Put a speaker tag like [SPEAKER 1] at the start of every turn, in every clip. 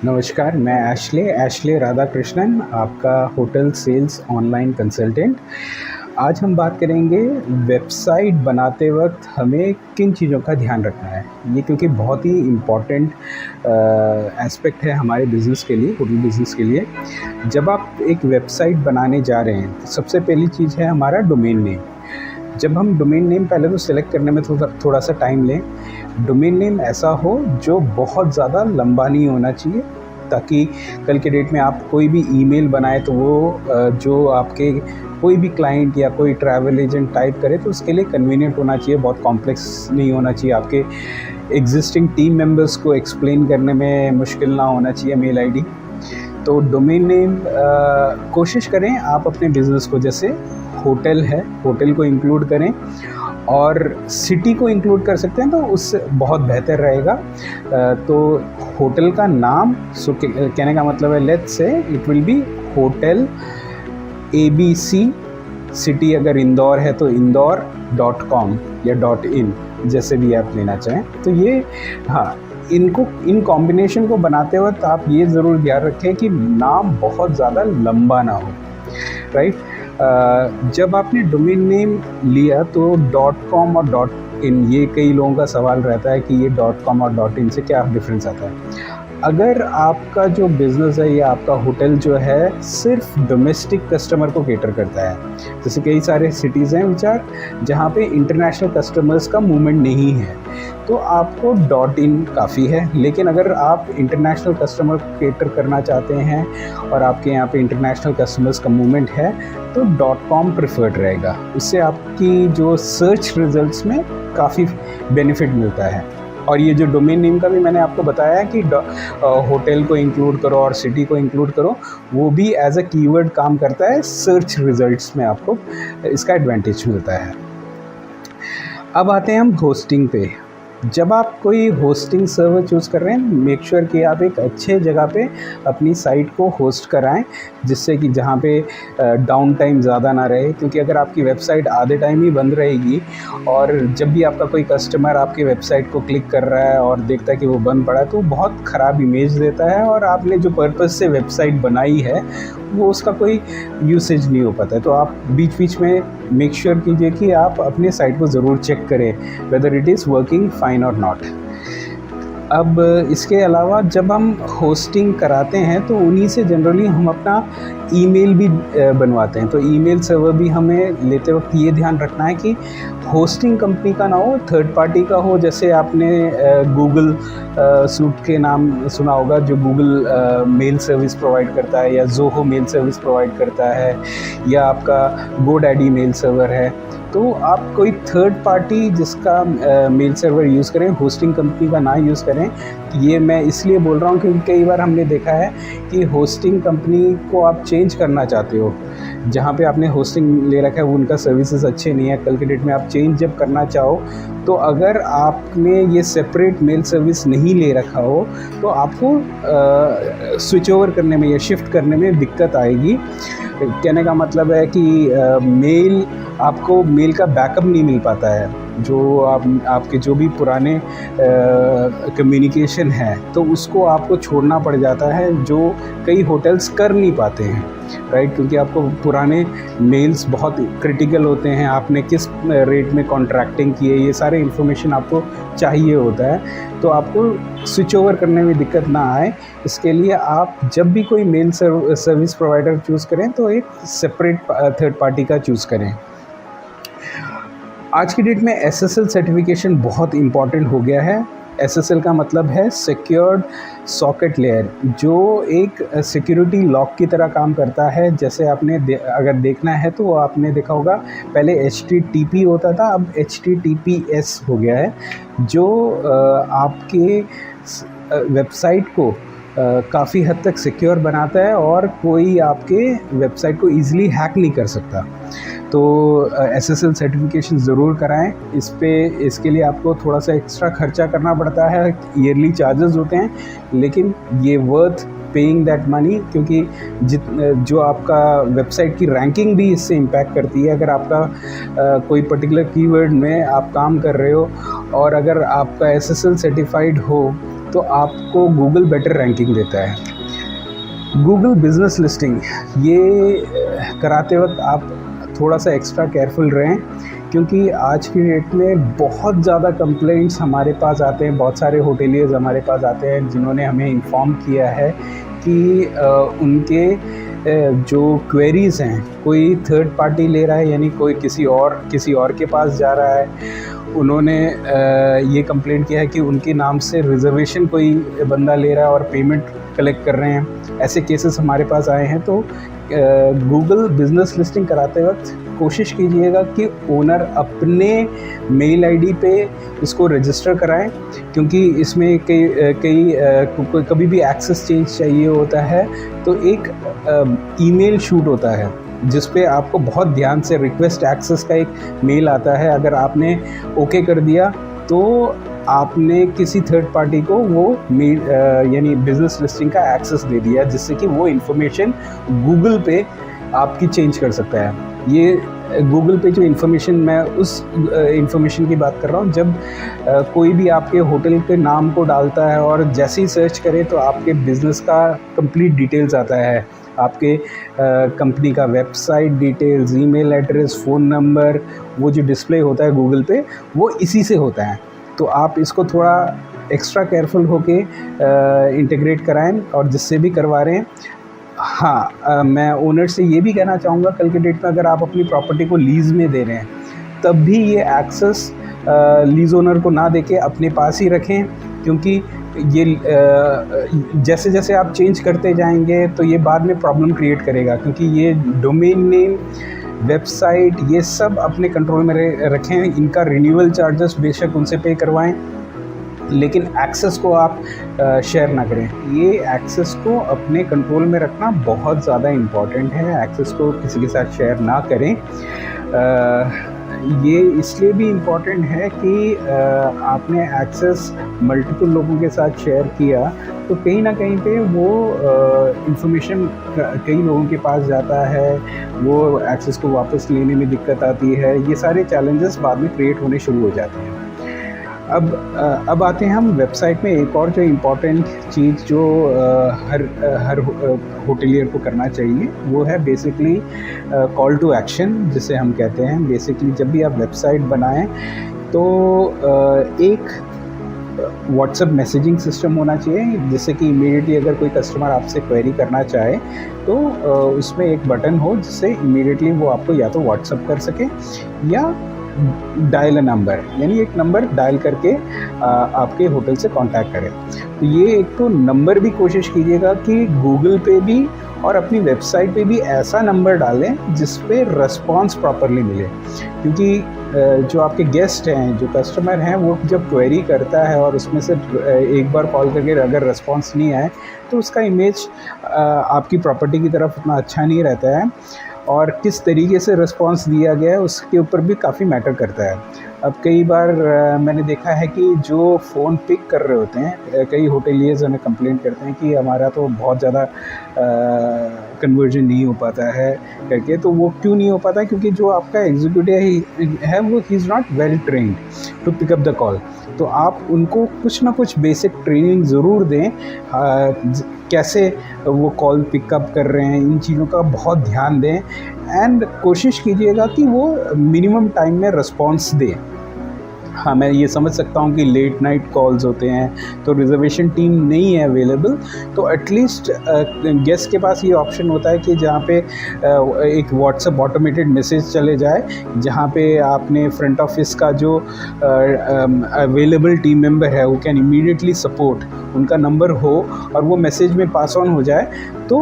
[SPEAKER 1] नमस्कार, मैं एशले राधाकृष्णन, आपका होटल सेल्स ऑनलाइन कंसल्टेंट। आज हम बात करेंगे वेबसाइट बनाते वक्त हमें किन चीज़ों का ध्यान रखना है। ये क्योंकि बहुत ही इम्पॉर्टेंट एस्पेक्ट है हमारे बिज़नेस के लिए, होटल बिज़नेस के लिए। जब आप एक वेबसाइट बनाने जा रहे हैं तो सबसे पहली चीज़ है हमारा डोमेन नेम। जब हम डोमेन नेम पहले तो सेलेक्ट करने में थोड़ा सा टाइम लें। डोमेन नेम ऐसा हो जो बहुत ज़्यादा लंबा नहीं होना चाहिए, ताकि कल के डेट में आप कोई भी ईमेल बनाए तो वो जो आपके कोई भी क्लाइंट या कोई ट्रैवल एजेंट टाइप करे तो उसके लिए कन्वीनियंट होना चाहिए, बहुत कॉम्प्लेक्स नहीं होना चाहिए। आपके एग्जिस्टिंग टीम मेंबर्स को एक्सप्लेन करने में मुश्किल ना होना चाहिए मेल आईडी। तो डोमेन नेम कोशिश करें आप अपने बिज़नेस को, जैसे होटल है, होटल को इंक्लूड करें और सिटी को इंक्लूड कर सकते हैं तो उससे बहुत बेहतर रहेगा। तो होटल का नाम, कहने का मतलब है let's say it will be hotel ABC, city अगर इंदौर है तो indore.com या .in, जैसे भी आप लेना चाहें। तो ये इन कॉम्बिनेशन को बनाते वक्त आप ये ज़रूर ध्यान रखें कि नाम बहुत ज़्यादा लंबा ना हो, राइट। जब आपने डोमेन नेम लिया तो .com और .in, ये कई लोगों का सवाल रहता है कि ये .com और .in से क्या डिफरेंस आता है। अगर आपका जो बिज़नेस है या आपका होटल जो है सिर्फ डोमेस्टिक कस्टमर को केटर करता है, जैसे कई सारे सिटीज़ हैं विचार जहाँ पे इंटरनेशनल कस्टमर्स का मूवमेंट नहीं है, तो आपको .in काफ़ी है। लेकिन अगर आप इंटरनेशनल कस्टमर को केटर करना चाहते हैं और आपके यहाँ पे इंटरनेशनल कस्टमर्स का मूवमेंट है तो .com प्रेफर्ड रहेगा। उससे आपकी जो सर्च रिजल्ट्स में काफ़ी बेनिफिट मिलता है। और ये जो डोमेन नेम का भी मैंने आपको बताया है कि होटल को इंक्लूड करो और सिटी को इंक्लूड करो, वो भी एज अ कीवर्ड काम करता है। सर्च रिजल्ट्स में आपको इसका एडवांटेज मिलता है। अब आते हैं हम होस्टिंग पे। जब आप कोई होस्टिंग सर्वर चूज़ कर रहे हैं, मेक श्योर कि आप एक अच्छे जगह पे अपनी साइट को होस्ट कराएं, जिससे कि जहाँ पे डाउन टाइम ज़्यादा ना रहे। क्योंकि अगर आपकी वेबसाइट आधे टाइम ही बंद रहेगी और जब भी आपका कोई कस्टमर आपकी वेबसाइट को क्लिक कर रहा है और देखता है कि वो बंद पड़ा है, तो बहुत ख़राब इमेज देता है और आपने जो पर्पज़ से वेबसाइट बनाई है वो उसका कोई यूसेज नहीं हो पाता है। तो आप बीच बीच में मेक श्योर कीजिए कि आप अपने साइट को ज़रूर चेक करें whether it is working fine और नॉट। अब इसके अलावा जब हम होस्टिंग कराते हैं तो उन्हीं से जनरली हम अपना ईमेल भी बनवाते हैं। तो ईमेल सर्वर भी हमें लेते वक्त ये ध्यान रखना है कि होस्टिंग कंपनी का ना हो, थर्ड पार्टी का हो। जैसे आपने गूगल सूट के नाम सुना होगा, जो गूगल मेल सर्विस प्रोवाइड करता है, या ज़ोहो मेल सर्विस प्रोवाइड करता है, या आपका गोडैडी मेल सर्वर है। तो आप कोई थर्ड पार्टी जिसका मेल सर्वर यूज़ करें, होस्टिंग कंपनी का ना यूज़ करें। ये मैं इसलिए बोल रहा हूँ क्योंकि कई बार हमने देखा है कि होस्टिंग कंपनी को आप चेंज करना चाहते हो, जहाँ पे आपने होस्टिंग ले रखा है वो उनका सर्विसेज अच्छे नहीं है। कल के डेट में आप चेंज जब करना चाहो तो अगर आपने ये सेपरेट मेल सर्विस नहीं ले रखा हो तो आपको स्विच ओवर करने में या शिफ्ट करने में दिक्कत आएगी। कहने का मतलब है कि आपको मेल का बैकअप नहीं मिल पाता है। जो आपके जो भी पुराने कम्युनिकेशन है तो उसको आपको छोड़ना पड़ जाता है, जो कई होटल्स कर नहीं पाते हैं, राइट। क्योंकि आपको पुराने मेल्स बहुत क्रिटिकल होते हैं, आपने किस रेट में कॉन्ट्रैक्टिंग की है, ये सारे इन्फॉर्मेशन आपको चाहिए होता है। तो आपको स्विच ओवर करने में दिक्कत ना आए, इसके लिए आप जब भी कोई मेल सर्विस प्रोवाइडर चूज़ करें तो एक सेपरेट थर्ड पार्टी का चूज़ करें। आज की डेट में SSL सर्टिफिकेशन बहुत इम्पॉर्टेंट हो गया है। SSL का मतलब है सिक्योर्ड सॉकेट लेयर, जो एक सिक्योरिटी लॉक की तरह काम करता है। जैसे आपने अगर देखना है तो आपने देखा होगा पहले HTTP होता था, अब HTTPS हो गया है, जो आपके वेबसाइट को काफ़ी हद तक सिक्योर बनाता है और कोई आपके वेबसाइट को ईज़िली हैक नहीं कर सकता। तो SSL सर्टिफिकेशन ज़रूर कराएं। इसके लिए आपको थोड़ा सा एक्स्ट्रा खर्चा करना पड़ता है, ईयरली चार्जेस होते हैं, लेकिन ये वर्थ पेइंग दैट मनी, क्योंकि जो आपका वेबसाइट की रैंकिंग भी इससे इम्पैक्ट करती है। अगर आपका कोई पर्टिकुलर कीवर्ड में आप काम कर रहे हो और अगर आपका SSL सर्टिफाइड हो तो आपको गूगल बेटर रैंकिंग देता है। गूगल बिज़नेस लिस्टिंग ये कराते वक्त आप थोड़ा सा एक्स्ट्रा केयरफुल रहें, क्योंकि आज की डेट में बहुत ज़्यादा कंप्लेंट्स हमारे पास आते हैं, बहुत सारे होटेलियर्स हमारे पास आते हैं जिन्होंने हमें इन्फॉर्म किया है कि उनके जो क्वेरीज़ हैं कोई थर्ड पार्टी ले रहा है, यानी कोई किसी और के पास जा रहा है। उन्होंने ये कंप्लेंट किया है कि उनके नाम से रिज़र्वेशन कोई बंदा ले रहा है और पेमेंट कलेक्ट कर रहे हैं। ऐसे केसेस हमारे पास आए हैं। तो गूगल बिज़नेस लिस्टिंग कराते वक्त कोशिश कीजिएगा कि ओनर अपने मेल आईडी पे इसको रजिस्टर कराएं, क्योंकि इसमें कभी भी एक्सेस चेंज चाहिए होता है तो एक ईमेल शूट होता है जिस पे आपको बहुत ध्यान से रिक्वेस्ट एक्सेस का एक मेल आता है। अगर आपने ओके कर दिया तो आपने किसी थर्ड पार्टी को वो मेल यानी बिज़नेस लिस्टिंग का एक्सेस दे दिया, जिससे कि वो इन्फॉर्मेशन गूगल पे आपकी चेंज कर सकता है। ये गूगल पे जो इन्फॉर्मेशन, मैं उस इन्फॉर्मेशन की बात कर रहा हूँ जब कोई भी आपके होटल के नाम को डालता है और जैसे ही सर्च करे तो आपके बिज़नेस का कंप्लीट डिटेल्स आता है, आपके कंपनी का website details, email address, phone number, वो जो डिस्प्ले होता है गूगल पे वो इसी से होता है। तो आप इसको थोड़ा एक्स्ट्रा केयरफुल होके इंटीग्रेट कराएं, और जिससे भी करवा रहे हैं। हाँ, मैं ओनर से ये भी कहना चाहूँगा, कल के डेट में अगर आप अपनी प्रॉपर्टी को लीज़ में दे रहे हैं तब भी ये एक्सेस लीज़ ओनर को ना देके अपने पास ही रखें, क्योंकि ये जैसे जैसे आप चेंज करते जाएंगे तो ये बाद में प्रॉब्लम क्रिएट करेगा, क्योंकि ये डोमेन नेम, वेबसाइट, ये सब अपने कंट्रोल में रखें। इनका रिन्यूअल चार्जेस बेशक उनसे पे करवाएं, लेकिन एक्सेस को आप शेयर ना करें। ये एक्सेस को अपने कंट्रोल में रखना बहुत ज़्यादा इम्पॉर्टेंट है। एक्सेस को किसी के साथ शेयर ना करें। ये इसलिए भी इम्पॉर्टेंट है कि आपने एक्सेस मल्टीपल लोगों के साथ शेयर किया तो कहीं ना कहीं पे वो इंफॉर्मेशन कई लोगों के पास जाता है, वो एक्सेस को वापस लेने में दिक्कत आती है। ये सारे चैलेंजेस बाद में क्रिएट होने शुरू हो जाते हैं। अब आते हैं हम वेबसाइट में एक और जो इम्पॉर्टेंट चीज़ जो हर होटलियर को करना चाहिए, वो है बेसिकली कॉल टू एक्शन, जिसे हम कहते हैं। बेसिकली जब भी आप वेबसाइट बनाएं तो एक व्हाट्सएप मैसेजिंग सिस्टम होना चाहिए, जिससे कि इमीडिएटली अगर कोई कस्टमर आपसे क्वेरी करना चाहे तो उसमें एक बटन हो जिससे इमीडिएटली वो आपको या तो व्हाट्सएप कर सके या डायल नंबर, यानी एक नंबर डायल करके आपके होटल से कांटेक्ट करें। तो ये एक तो नंबर भी कोशिश कीजिएगा कि गूगल पे भी और अपनी वेबसाइट पे भी ऐसा नंबर डालें जिस पे रिस्पांस प्रॉपरली मिले, क्योंकि जो आपके गेस्ट हैं, जो कस्टमर हैं, वो जब क्वेरी करता है और उसमें से एक बार कॉल करके अगर रिस्पांस नहीं आए तो उसका इमेज आपकी प्रॉपर्टी की तरफ उतना अच्छा नहीं रहता है, और किस तरीके से रिस्पांस दिया गया है उसके ऊपर भी काफ़ी मैटर करता है। अब कई बार मैंने देखा है कि जो फ़ोन पिक कर रहे होते हैं, कई होटेलियर्स हमें कंप्लेंट करते हैं कि हमारा तो बहुत ज़्यादा कन्वर्जन नहीं हो पाता है करके। तो वो क्यों नहीं हो पाता है? क्योंकि जो आपका एग्जीक्यूटिव है वो he is not well trained to pick up the call. तो आप उनको कुछ ना कुछ बेसिक ट्रेनिंग ज़रूर दें, कैसे वो कॉल पिकअप कर रहे हैं, इन चीज़ों का बहुत ध्यान दें, एंड कोशिश कीजिएगा कि वो मिनिमम टाइम में रिस्पांस दें। हाँ, मैं ये समझ सकता हूँ कि लेट नाइट कॉल्स होते हैं तो रिज़र्वेशन टीम नहीं है अवेलेबल, तो एटलीस्ट गेस्ट के पास ये ऑप्शन होता है कि जहाँ पे एक व्हाट्सएप ऑटोमेटेड मैसेज चले जाए, जहाँ पे आपने फ्रंट ऑफिस का जो अवेलेबल टीम मेंबर है वो कैन इमीडिएटली सपोर्ट, उनका नंबर हो और वो मैसेज में पास ऑन हो जाए तो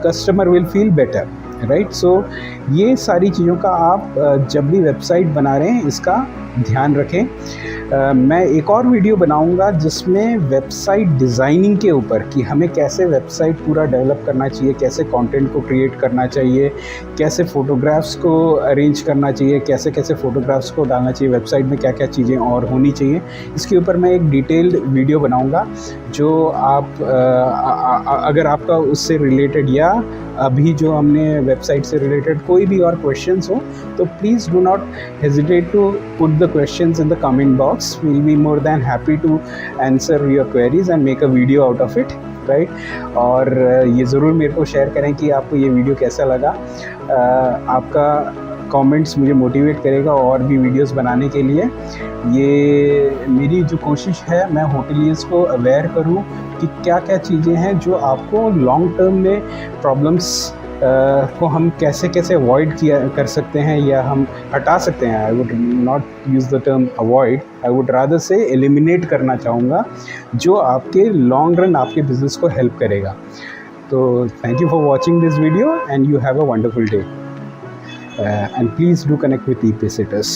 [SPEAKER 1] customer will feel better, right. So ये सारी चीज़ों का आप जब भी वेबसाइट बना रहे हैं इसका ध्यान रखें। मैं एक और वीडियो बनाऊंगा जिसमें वेबसाइट डिज़ाइनिंग के ऊपर, कि हमें कैसे वेबसाइट पूरा डेवलप करना चाहिए, कैसे कंटेंट को क्रिएट करना चाहिए, कैसे फ़ोटोग्राफ्स को अरेंज करना चाहिए, कैसे कैसे फ़ोटोग्राफ्स को डालना चाहिए वेबसाइट में, क्या क्या चीज़ें और होनी चाहिए। इसके ऊपर मैं एक डिटेल्ड वीडियो बनाऊँगा जो आप अगर आपका उससे रिलेटेड या अभी जो हमने वेबसाइट से रिलेटेड कोई भी और क्वेश्चंस हो तो please do not hesitate to put the questions in the comment box. Will be more than happy to answer your queries and make a video out of it, right. और ये ज़रूर मेरे को शेयर करें कि आपको ये वीडियो कैसा लगा. आपका कमेंट्स मुझे मोटिवेट करेगा और भी वीडियोस बनाने के लिए. ये मेरी जो कोशिश है, मैं होटलियर्स को अवेयर करूं कि क्या क्या चीज़ें हैं जो आपको लॉन्ग टर्म में प्रॉब्लम्स को हम कैसे कैसे अवॉइड कर सकते हैं या हम हटा सकते हैं. I would not use the term avoid, I would rather से एलिमिनेट करना चाहूँगा, जो आपके लॉन्ग रन आपके बिज़नेस को हेल्प करेगा. तो thank you for watching this video and you have a wonderful day. And please do connect with ePaySitters.